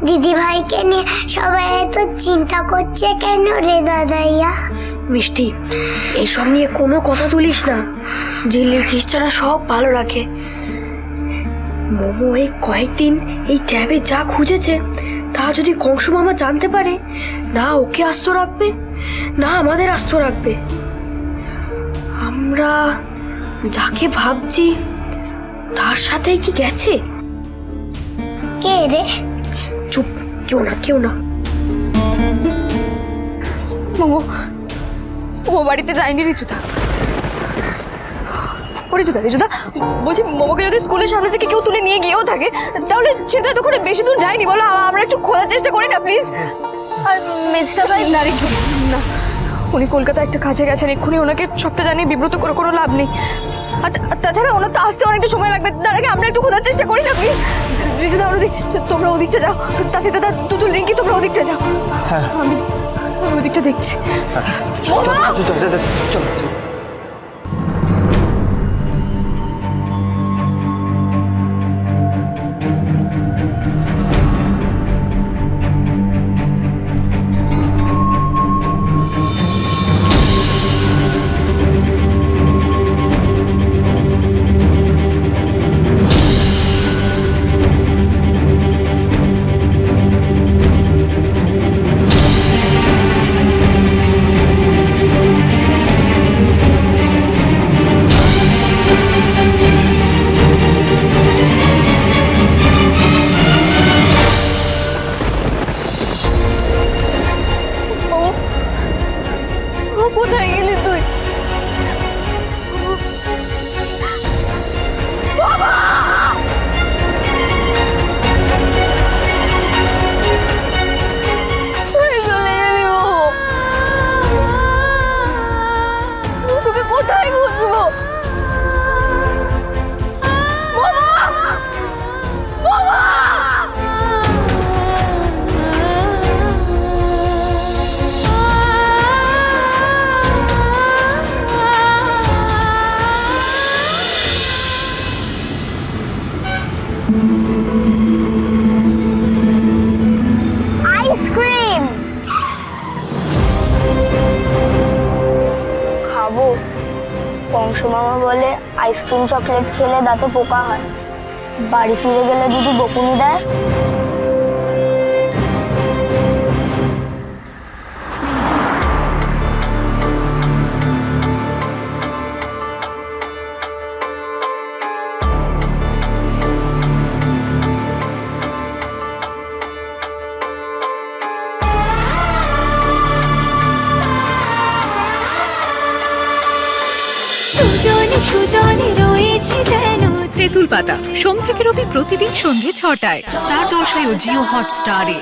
দিদি ভাইকে নিয়ে সবাই এত চিন্তা করছে কেন রে দাদাইয়া? মিষ্টি, এইসব নিয়ে কোনো কথা তুলিস না। জেলের খ্রিস্টানরা সব ভালো রাখে। মোমো এই কয়েকদিন এই ট্যাবে যা খুঁজেছে তা যদি কংসু মামা জানতে পারে, না ওকে আস্ত রাখবে না আমাদের আস্ত রাখবে। আমরা যাকে ভাবছি তার সাথেই কি গেছে? কে রে? চুপ, কেউ না কেউ না। মোমো ও বাড়িতে যায়নি রিচুদা। রিচুদা বলছি, মোমোকে যদি স্কুলের সামনে থেকে কেউ তুলে নিয়ে গিয়েও থাকে তাহলে সে তো এতক্ষণে বেশি দূর যায়নি। বলো, আমরা একটু খোঁজার চেষ্টা করি না প্লিজ? আর মেজদা ভাই না রে, না, উনি কলকাতা একটা কাজে গেছেন, এক্ষুনি ওনাকে সবটা জানিয়ে বিব্রত করে কোনো লাভ নেই। আর তাছাড়া ওনার তো আসতে অনেকটা সময় লাগবে, তার আগে আমরা একটু খোঁজার চেষ্টা করি না প্লিজ? রিচুদা, তোমরা ওদিকটা যাও, তাতে দাদা তুতুল রিঙ্কি তোমরা ওদিকটা যাও, আমি ওদিকটা দেখছি। কোথায় গেলি তুই? বাবা! চলে গেলি ও? তোকে কোথায় খুঁজবো? বাবা! বাবা! আইসক্রিম খাবো। কংস মামা বলে আইসক্রিম চকলেট খেলে দাঁতে পোকা হয়, বাড়ি ফিরে গেলে যদি বকুনি দেয়। সুজনে রয়েছে যেন তেঁতুল পাতা। সোম থেকে রবি প্রতিদিন সন্ধ্যে ৬টায় স্টার জলসায় ও জিও হটস্টারে।